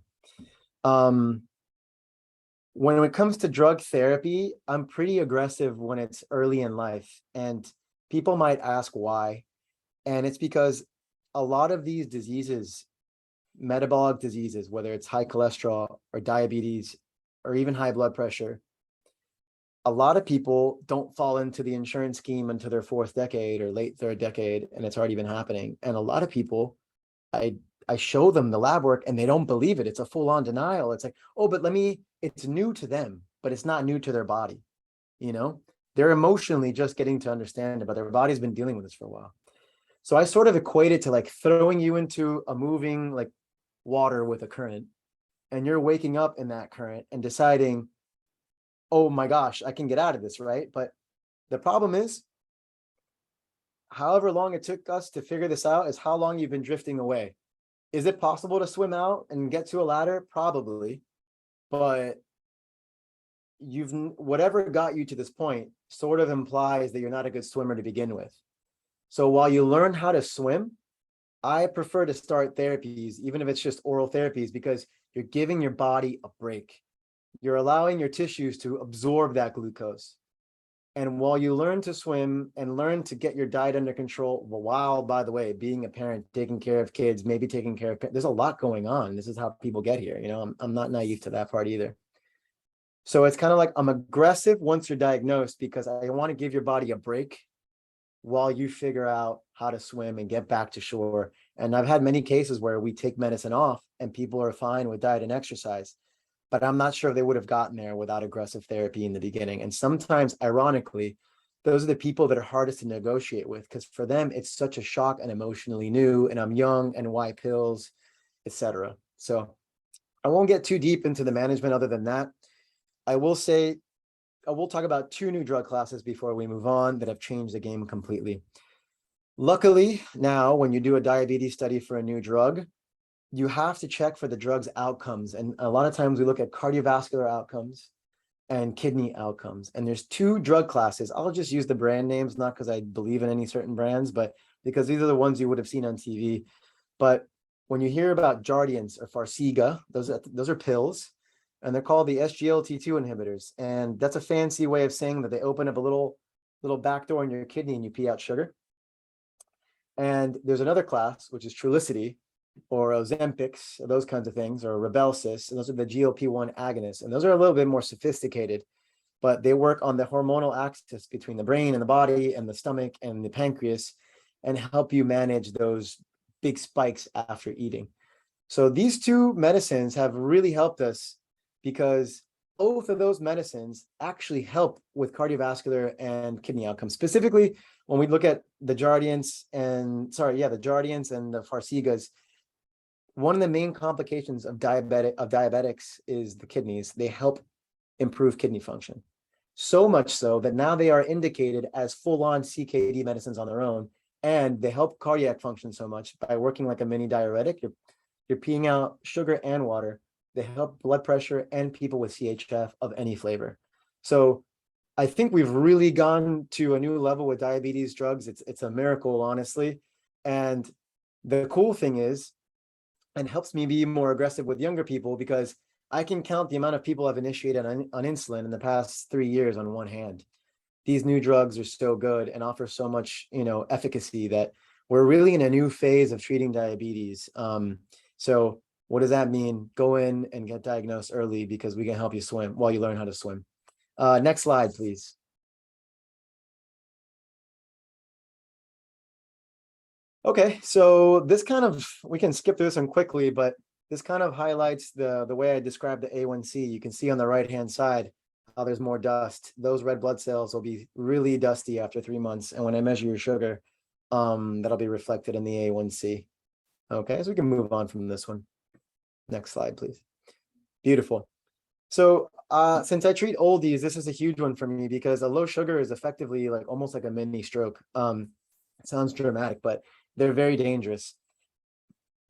When it comes to drug therapy, I'm pretty aggressive when it's early in life, and people might ask why. And it's because a lot of these diseases, metabolic diseases, whether it's high cholesterol or diabetes or even high blood pressure, a lot of people don't fall into the insurance scheme until their fourth decade or late third decade, and it's already been happening. And a lot of people, I show them the lab work and they don't believe it. It's a full-on denial. It's like, oh, but it's new to them, but it's not new to their body. They're emotionally just getting to understand it, but their body's been dealing with this for a while. So I sort of equate it to like throwing you into a moving like water with a current, and you're waking up in that current and deciding, oh my gosh, I can get out of this, right? But the problem is, however long it took us to figure this out is how long you've been drifting away. Is it possible to swim out and get to a ladder? Probably, but whatever got you to this point sort of implies that you're not a good swimmer to begin with. So while you learn how to swim, I prefer to start therapies, even if it's just oral therapies, because you're giving your body a break. You're allowing your tissues to absorb that glucose. And while you learn to swim and learn to get your diet under control, while, by the way, being a parent, taking care of kids, maybe taking care of, there's a lot going on. This is how people get here. I'm not naive to that part either. So it's kind of like, I'm aggressive once you're diagnosed because I want to give your body a break while you figure out how to swim and get back to shore. And I've had many cases where we take medicine off and people are fine with diet and exercise, but I'm not sure they would have gotten there without aggressive therapy in the beginning. And sometimes, ironically, those are the people that are hardest to negotiate with, because for them, it's such a shock and emotionally new, and I'm young, and why pills, etc. So I won't get too deep into the management other than that. I will talk about two new drug classes before we move on that have changed the game completely. Luckily, now when you do a diabetes study for a new drug, you have to check for the drug's outcomes. And a lot of times we look at cardiovascular outcomes and kidney outcomes. And there's two drug classes. I'll just use the brand names, not because I believe in any certain brands, but because these are the ones you would have seen on TV. But when you hear about Jardiance or Farxiga, those are pills, and they're called the SGLT2 inhibitors. And that's a fancy way of saying that they open up a little back door in your kidney and you pee out sugar. And there's another class, which is Trulicity, or Ozempic, those kinds of things, or Rybelsus, and those are the GLP-1 agonists. And those are a little bit more sophisticated, but they work on the hormonal axis between the brain and the body and the stomach and the pancreas, and help you manage those big spikes after eating. So these two medicines have really helped us, because both of those medicines actually help with cardiovascular and kidney outcomes. Specifically, when we look at the Jardiance and the Farxigas, one of the main complications of diabetics is the kidneys. They help improve kidney function. So much so that now they are indicated as full-on CKD medicines on their own, and they help cardiac function so much by working like a mini diuretic. You're peeing out sugar and water. They help blood pressure and people with CHF of any flavor. So I think we've really gone to a new level with diabetes drugs. It's a miracle, honestly. And the cool thing is, and helps me be more aggressive with younger people, because I can count the amount of people I've initiated on insulin in the past 3 years on one hand. These new drugs are so good and offer so much, efficacy, that we're really in a new phase of treating diabetes. So what does that mean? Go in and get diagnosed early, because we can help you swim while you learn how to swim. Next slide, please. Okay, so this we can skip this one quickly, but this kind of highlights the way I described the A1C. You can see on the right-hand side how there's more dust. Those red blood cells will be really dusty after 3 months. And when I measure your sugar, that'll be reflected in the A1C. Okay, so we can move on from this one. Next slide, please. Beautiful. So since I treat oldies, this is a huge one for me, because a low sugar is effectively like almost like a mini stroke. It sounds dramatic, but they're very dangerous.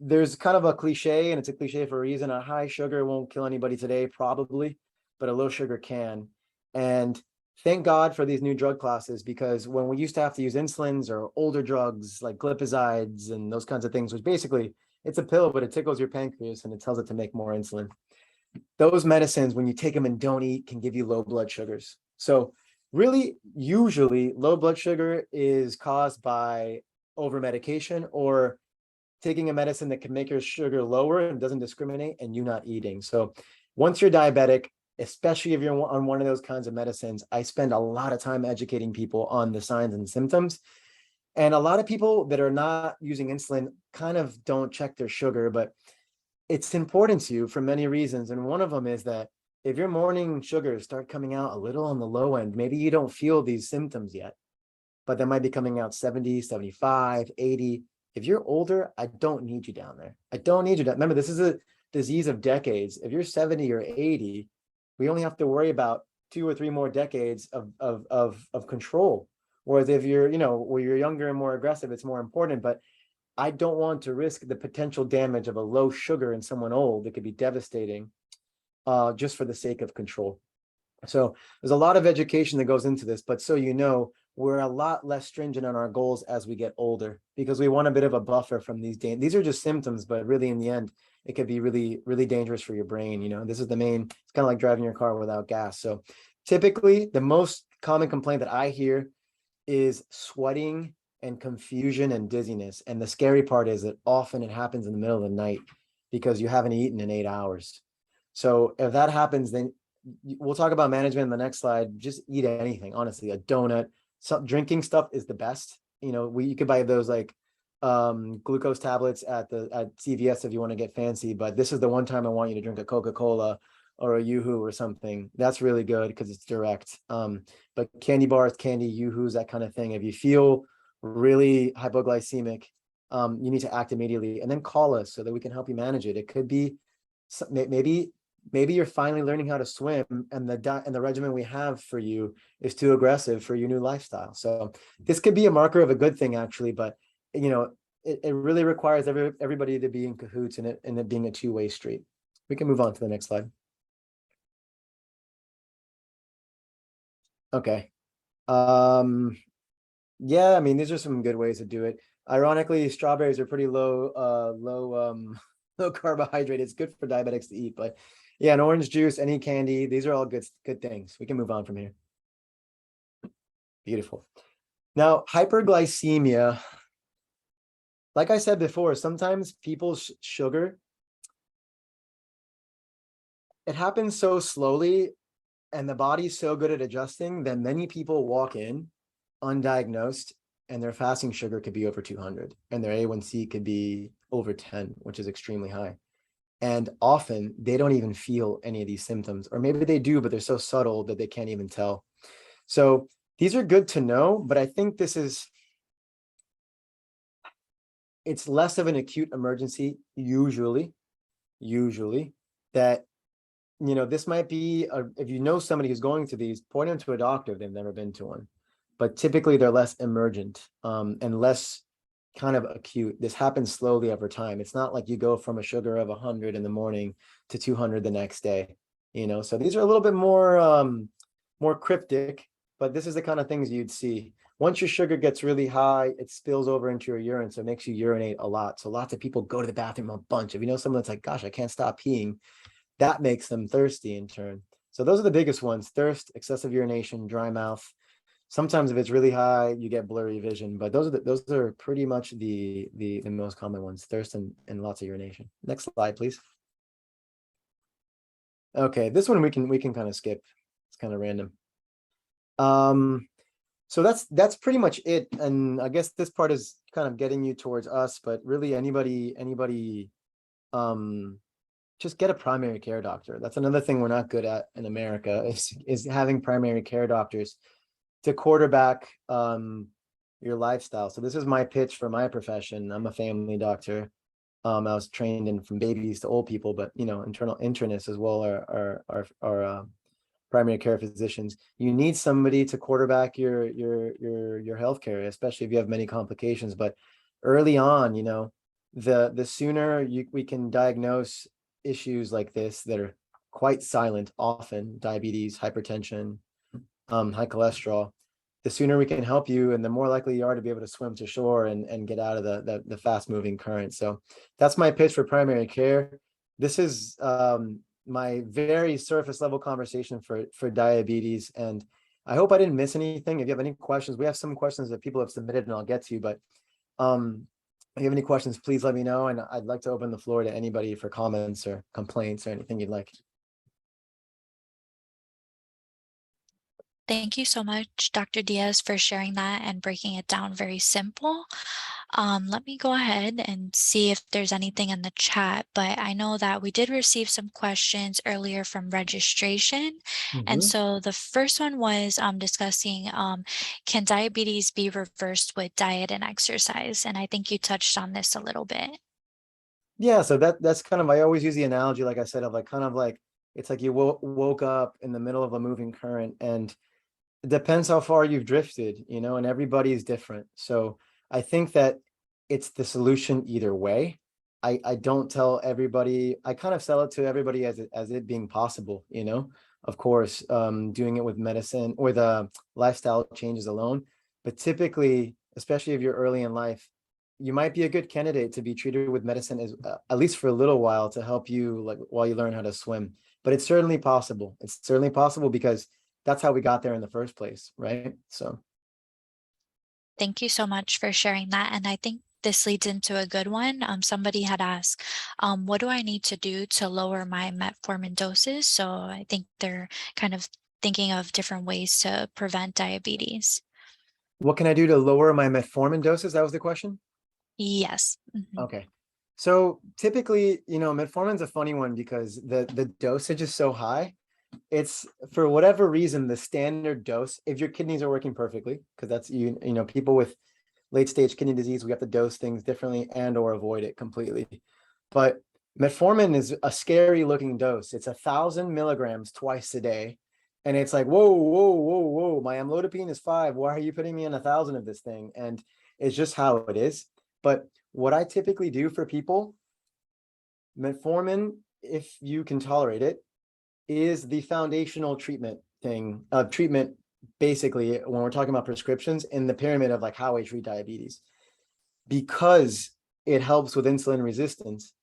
There's kind of a cliche, and it's a cliche for a reason. A high sugar won't kill anybody today, probably, but a low sugar can. And thank God for these new drug classes, because when we used to have to use insulins or older drugs like glipizide and those kinds of things, which basically it's a pill, but it tickles your pancreas and it tells it to make more insulin. Those medicines, when you take them and don't eat, can give you low blood sugars. So really, usually low blood sugar is caused by over medication, or taking a medicine that can make your sugar lower and doesn't discriminate, and you not eating. So once you're diabetic, especially if you're on one of those kinds of medicines, I spend a lot of time educating people on the signs and symptoms. And a lot of people that are not using insulin kind of don't check their sugar, but it's important to you for many reasons. And one of them is that if your morning sugars start coming out a little on the low end, maybe you don't feel these symptoms yet, but they might be coming out 70, 75, 80. If you're older, I don't need you down there. I don't need you down. Remember, this is a disease of decades. If you're 70 or 80, we only have to worry about 2 or 3 more decades of control. Whereas if you're, where you're younger and more aggressive, it's more important. But I don't want to risk the potential damage of a low sugar in someone old. That could be devastating, just for the sake of control. So there's a lot of education that goes into this, but so we're a lot less stringent on our goals as we get older, because we want a bit of a buffer from these are just symptoms, but really in the end, it could be really, really dangerous for your brain. This is it's kind of like driving your car without gas. So typically the most common complaint that I hear is sweating and confusion and dizziness. And the scary part is that often it happens in the middle of the night, because you haven't eaten in 8 hours. So if that happens, then we'll talk about management in the next slide. Just eat anything, honestly. A donut, drinking stuff is the best. You could buy those like glucose tablets at CVS if you want to get fancy, but this is the one time I want you to drink a Coca-Cola or a Yoo-hoo or something. That's really good because it's direct. But candy bars, candy, Yoo-hoos, that kind of thing. If you feel really hypoglycemic, you need to act immediately, and then call us so that we can help you manage it. It could be maybe you're finally learning how to swim, and the regimen we have for you is too aggressive for your new lifestyle. So this could be a marker of a good thing, actually, but it really requires everybody to be in cahoots, and it being a two-way street. We can move on to the next slide. Okay. Yeah, I mean, these are some good ways to do it. Ironically, strawberries are pretty low carbohydrate. It's good for diabetics to eat, but yeah, an orange juice, any candy, these are all good things. We can move on from here. Beautiful. Now, hyperglycemia, like I said before, sometimes people's sugar, it happens so slowly, and the body's so good at adjusting that many people walk in undiagnosed, and their fasting sugar could be over 200, and their A1C could be over 10, which is extremely high. And often they don't even feel any of these symptoms, or maybe they do, but they're so subtle that they can't even tell. So these are good to know, but I think it's less of an acute emergency, usually, that this might be, if you know somebody who's going to these, point them to a doctor if they've never been to one. But typically they're less emergent and less kind of acute. This happens slowly over time. It's not like you go from a sugar of 100 in the morning to 200 the next day, so these are a little bit more cryptic, but this is the kind of things you'd see. Once your sugar gets really high, it spills over into your urine, so it makes you urinate a lot. So lots of people go to the bathroom a bunch. If you know someone that's like, gosh, I can't stop peeing, that makes them thirsty in turn. So those are the biggest ones: thirst, excessive urination, dry mouth. Sometimes if it's really high, you get blurry vision, but those are pretty much the most common ones: thirst and lots of urination. Next slide, please. Okay, this one we can kind of skip. It's kind of random. So that's pretty much it. And I guess this part is kind of getting you towards us, but really anybody just get a primary care doctor. That's another thing we're not good at in America, is having primary care doctors to quarterback your lifestyle. So this is my pitch for my profession. I'm a family doctor. I was trained in from babies to old people, but internal internists as well are primary care physicians. You need somebody to quarterback your healthcare, especially if you have many complications. But early on, the sooner we can diagnose issues like this that are quite silent, often diabetes, hypertension, high cholesterol, the sooner we can help you, and the more likely you are to be able to swim to shore and get out of the fast moving current. So that's my pitch for primary care. This is my very surface level conversation for diabetes, and I hope I didn't miss anything. If you have any questions, we have some questions that people have submitted and I'll get to, but if you have any questions, please let me know, and I'd like to open the floor to anybody for comments or complaints or anything you'd like. Thank you so much, Dr. Diaz, for sharing that and breaking it down very simple. Let me go ahead and see if there's anything in the chat, but I know that we did receive some questions earlier from registration. And so the first one was discussing, can diabetes be reversed with diet and exercise? And I think you touched on this a little bit. Yeah, so that's kind of, I always use the analogy, like I said, of it's like you woke up in the middle of a moving current, and it depends how far you've drifted, and everybody is different. So I think that it's the solution either way. I don't tell everybody, I kind of sell it to everybody as it being possible, of course, doing it with medicine or the lifestyle changes alone. But typically, especially if you're early in life, you might be a good candidate to be treated with medicine as at least for a little while, to help you while you learn how to swim. But it's certainly possible. It's certainly possible because that's how we got there in the first place, right? So Thank you so much for sharing that. And I think this leads into a good one. Somebody had asked, what do I need to do to lower my metformin doses? So I think they're kind of thinking of different ways to prevent diabetes. what can I do to lower my metformin doses? That was the question? Yes. Okay. So typically, metformin's a funny one because the dosage is so high. It's, for whatever reason, the standard dose, if your kidneys are working perfectly, because that's, people with late stage kidney disease, we have to dose things differently and or avoid it completely. But metformin is a scary looking dose. It's 1,000 milligrams twice a day. And it's like, whoa, whoa, whoa, whoa, my amlodipine is 5. Why are you putting me in 1,000 of this thing? And it's just how it is. But what I typically do for people, metformin, if you can tolerate it, is the foundational treatment basically, when we're talking about prescriptions in the pyramid of how I treat diabetes, because it helps with insulin resistance.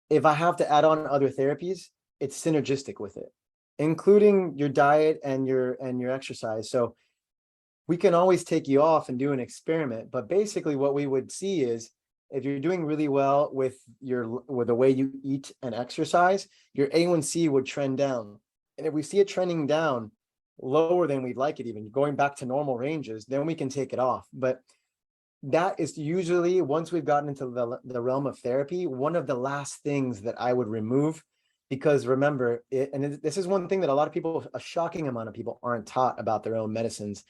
If I have to add on other therapies, it's synergistic with it, including your diet and your exercise. So we can always take you off and do an experiment, but basically what we would see is, if you're doing really well with the way you eat and exercise, your A1C would trend down. And if we see it trending down lower than we'd like it, even going back to normal ranges, then we can take it off. But that is usually, once we've gotten into the realm of therapy, one of the last things that I would remove. Because remember, this is one thing that a lot of people, a shocking amount of people, aren't taught about their own medicines,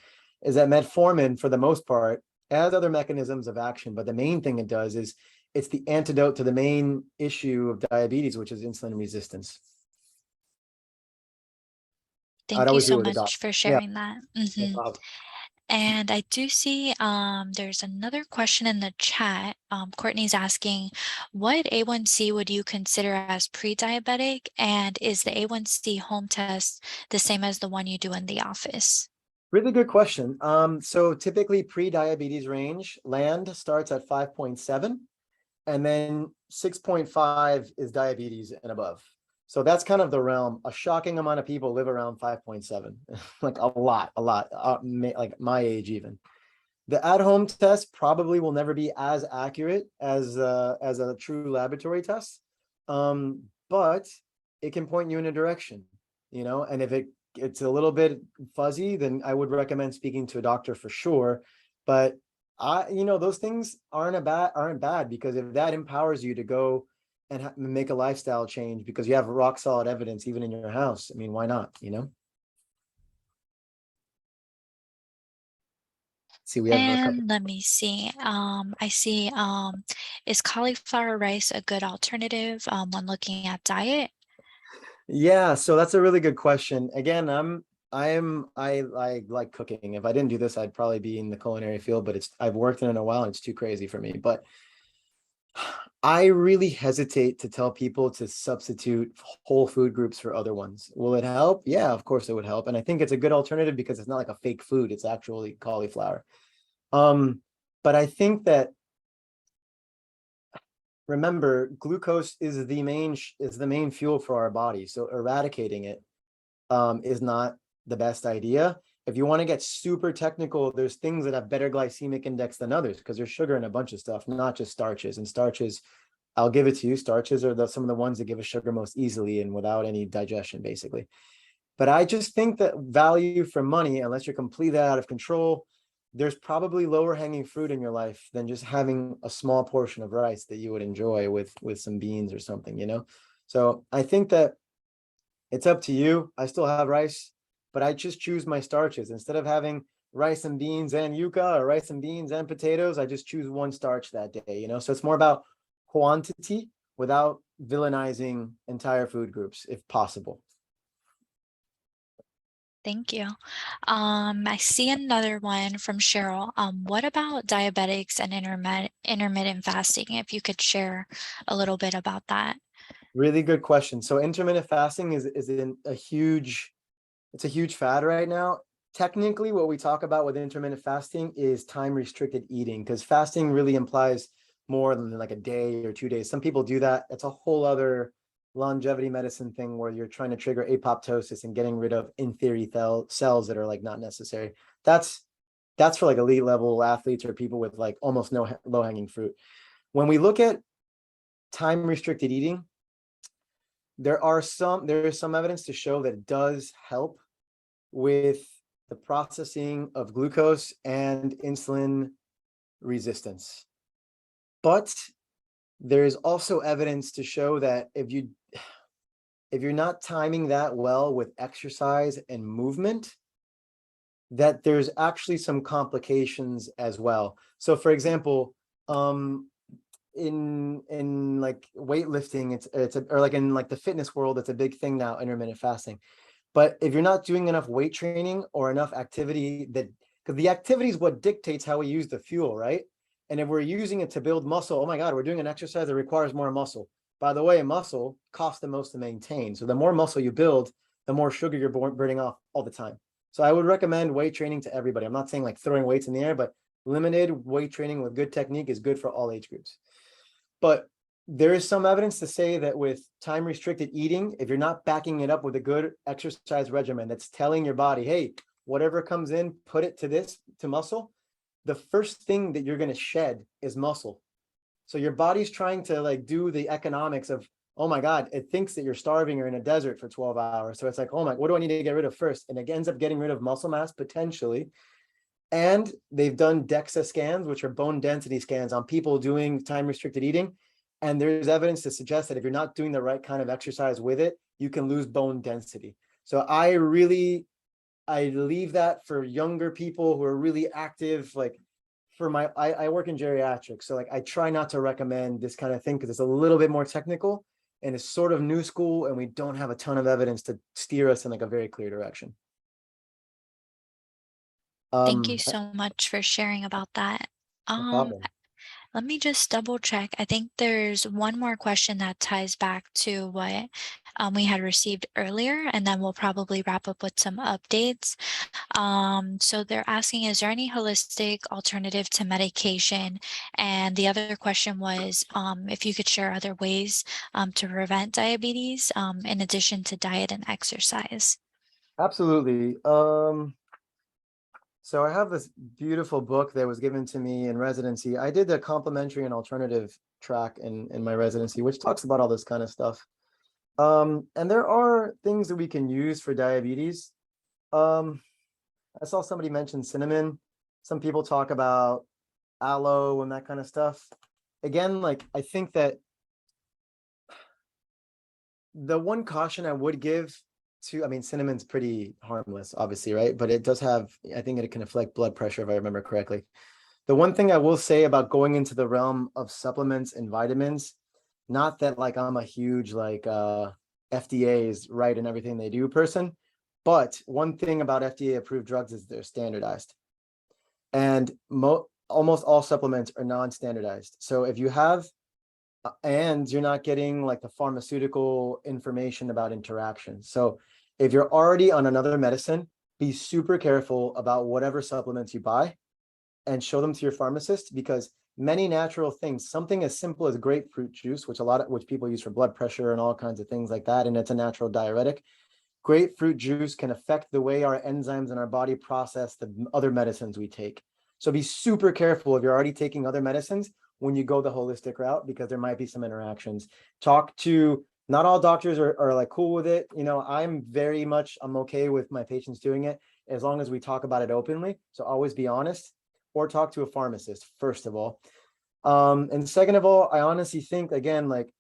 is that metformin, for the most part, has other mechanisms of action, but the main thing it does is it's the antidote to the main issue of diabetes, which is insulin resistance. I'd Thank you always do so it with a much doctor. for Yeah, sharing that. no problem. And I do see there's another question in the chat. Courtney's asking, what A1C would you consider as pre-diabetic? And is the A1C home test the same as the one you do in the office? Really good question. So typically pre-diabetes range, land starts at 5.7, and then 6.5 is diabetes and above. So that's kind of the realm. A shocking amount of people live around 5.7, like a lot, like my age even. The at-home test probably will never be as accurate as a true laboratory test, but it can point you in a direction, and if it's a little bit fuzzy, then I would recommend speaking to a doctor for sure. But those things aren't bad, because if that empowers you to go and make a lifestyle change because you have rock solid evidence even in your house, I mean, why not? See, we have a couple. And let me see. I see, is cauliflower rice a good alternative when looking at diet? Yeah, so that's a really good question. Again, I like cooking. If I didn't do this, I'd probably be in the culinary field, but I've worked in it a while and it's too crazy for me. But I really hesitate to tell people to substitute whole food groups for other ones. Will it help? Yeah, of course it would help. And I think it's a good alternative because it's not like a fake food, it's actually cauliflower. But I think that, remember, glucose is the main fuel for our body. So eradicating it is not the best idea. If you want to get super technical, there's things that have better glycemic index than others because there's sugar in a bunch of stuff, not just starches. And starches, I'll give it to you, starches are some of the ones that give us sugar most easily and without any digestion, basically. But I just think that value for money, unless you're completely out of control, there's probably lower hanging fruit in your life than just having a small portion of rice that you would enjoy with some beans or something. So I think that it's up to you. I still have rice, but I just choose my starches. Instead of having rice and beans and yuca or rice and beans and potatoes, I just choose one starch that day. So it's more about quantity without villainizing entire food groups if possible. Thank you. I see another one from Cheryl. What about diabetics and intermittent fasting? If you could share a little bit about that. Really good question. So intermittent fasting is in it's a huge fad right now. Technically, what we talk about with intermittent fasting is time restricted eating, because fasting really implies more than like a day or 2 days. Some people do that. It's a whole other longevity medicine thing where you're trying to trigger apoptosis and getting rid of, in theory, cells that are like not necessary. That's for like elite level athletes or people with like almost no low hanging fruit. When we look at time restricted eating, there is some evidence to show that it does help with the processing of glucose and insulin resistance. But there is also evidence to show that if you're not timing that well with exercise and movement, that there's actually some complications as well. So for example, in like weightlifting, or like in like the fitness world, it's a big thing now, intermittent fasting. But if you're not doing enough weight training or enough activity, because the activity is what dictates how we use the fuel, right? And if we're using it to build muscle, oh my God, we're doing an exercise that requires more muscle. By the way, muscle costs the most to maintain. So the more muscle you build, the more sugar you're burning off all the time. So I would recommend weight training to everybody. I'm not saying like throwing weights in the air, but limited weight training with good technique is good for all age groups. But there is some evidence to say that with time restricted eating, if you're not backing it up with a good exercise regimen that's telling your body, hey, whatever comes in, put it to muscle, the first thing that you're going to shed is muscle. So your body's trying to like do the economics of, oh my God, it thinks that you're starving or in a desert for 12 hours. So it's like, oh my, what do I need to get rid of first? And it ends up getting rid of muscle mass potentially. And they've done DEXA scans, which are bone density scans on people doing time restricted eating. And there's evidence to suggest that if you're not doing the right kind of exercise with it, you can lose bone density. So I leave that for younger people who are really active. Like I work in geriatrics. So like I try not to recommend this kind of thing because it's a little bit more technical. and it's sort of new school, and we don't have a ton of evidence to steer us in like a very clear direction. Thank you No so much for sharing about that. Um, problem. Let me just double check. I think there's one more question that ties back to what we had received earlier, and then we'll probably wrap up with some updates. So they're asking, is there any holistic alternative to medication? And the other question was if you could share other ways to prevent diabetes in addition to diet and exercise. Absolutely. So I have this beautiful book that was given to me in residency. I did the complementary and alternative track in my residency, which talks about all this kind of stuff. And there are things that we can use for diabetes. Um, I saw somebody mention cinnamon. Some people talk about aloe and that kind of stuff. Again, like I think that the one caution I would give to, I mean, cinnamon's pretty harmless, obviously, right? But it does have, I think it can affect blood pressure if I remember correctly. The one thing I will say about going into the realm of supplements and vitamins, not that like I'm a huge like FDA is right in everything they do person, but one thing about FDA approved drugs is they're standardized. And almost all supplements are non-standardized. So if you have and you're not getting like the pharmaceutical information about interactions. So if you're already on another medicine, be super careful about whatever supplements you buy and show them to your pharmacist, because many natural things, something as simple as grapefruit juice, which people use for blood pressure and all kinds of things like that, and it's a natural diuretic. Grapefruit juice can affect the way our enzymes in our body process the other medicines we take. So be super careful if you're already taking other medicines when you go the holistic route, because there might be some interactions. Talk to, not all doctors are like cool with it. You know, I'm okay with my patients doing it as long as we talk about it openly. So always be honest, or talk to a pharmacist, first of all. And second of all, I honestly think, again, like,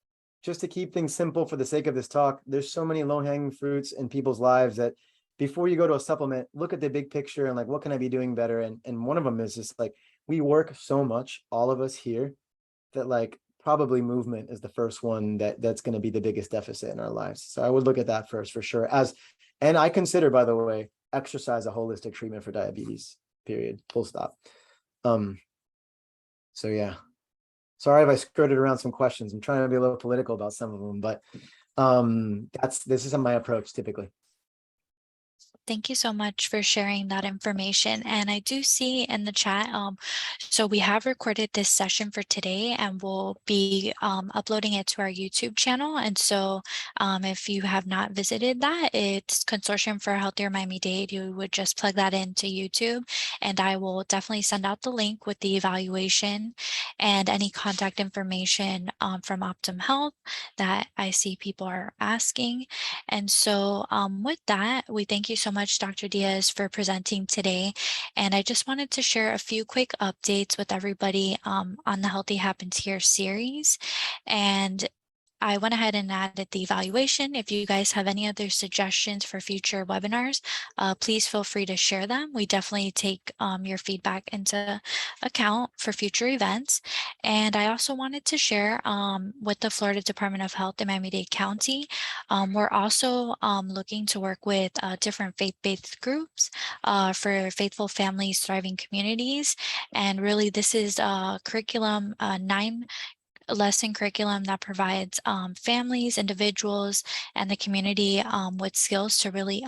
just to keep things simple for the sake of this talk, there's so many low-hanging fruits in people's lives that before you go to a supplement, look at the big picture and like, what can I be doing better? And one of them is just like, we work so much, all of us here, that like probably movement is the first one that's going to be the biggest deficit in our lives. So I would look at that first for sure. And I consider, by the way, exercise a holistic treatment for diabetes, period, full stop. So yeah. Sorry if I skirted around some questions. I'm trying to be a little political about some of them, but this is my approach typically. Thank you so much for sharing that information. And I do see in the chat, so we have recorded this session for today and we'll be uploading it to our YouTube channel. And so if you have not visited that, it's Consortium for a Healthier Miami-Dade. You would just plug that into YouTube, and I will definitely send out the link with the evaluation and any contact information from Optum Health that I see people are asking. And so with that, we thank you so much, Dr. Diaz, for presenting today. And I just wanted to share a few quick updates with everybody on the Healthy Happens Here series. And I went ahead and added the evaluation. If you guys have any other suggestions for future webinars, please feel free to share them. We definitely take your feedback into account for future events. And I also wanted to share with the Florida Department of Health in Miami-Dade County, we're also looking to work with different faith-based groups for faithful families, thriving communities. And really, this is a curriculum, 9-lesson curriculum that provides families, individuals, and the community with skills to really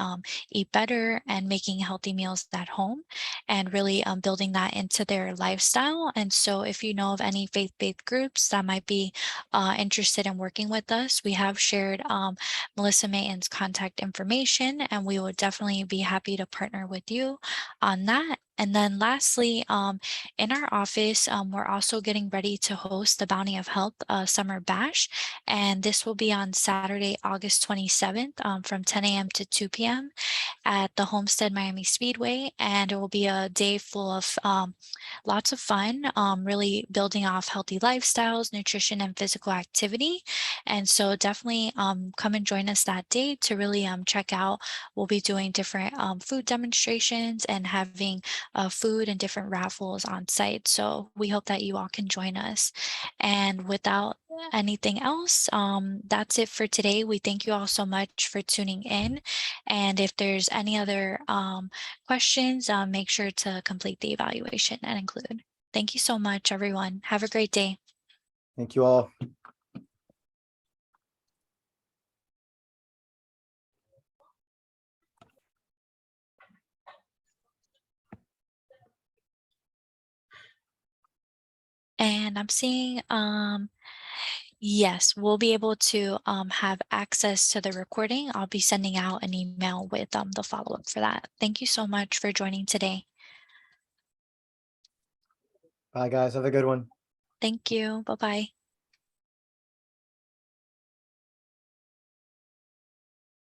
eat better and making healthy meals at home, and really building that into their lifestyle. And so if you know of any faith-based groups that might be interested in working with us, we have shared Melissa Mayton's contact information, and we would definitely be happy to partner with you on that. And then lastly, in our office, we're also getting ready to host the Bounty of Health Summer Bash. And this will be on Saturday, August 27th from 10 a.m. to 2 p.m. at the Homestead Miami Speedway. And it will be a day full of lots of fun, really building off healthy lifestyles, nutrition, and physical activity. And so definitely come and join us that day to really check out. We'll be doing different food demonstrations and having food and different raffles on site. So we hope that you all can join us. And without anything else, that's it for today. We thank you all so much for tuning in. And if there's any other questions, make sure to complete the evaluation and include. Thank you so much, everyone. Have a great day. Thank you all. And I'm seeing, yes, we'll be able to have access to the recording. I'll be sending out an email with the follow-up for that. Thank you so much for joining today. Bye, guys. Have a good one. Thank you. Bye-bye.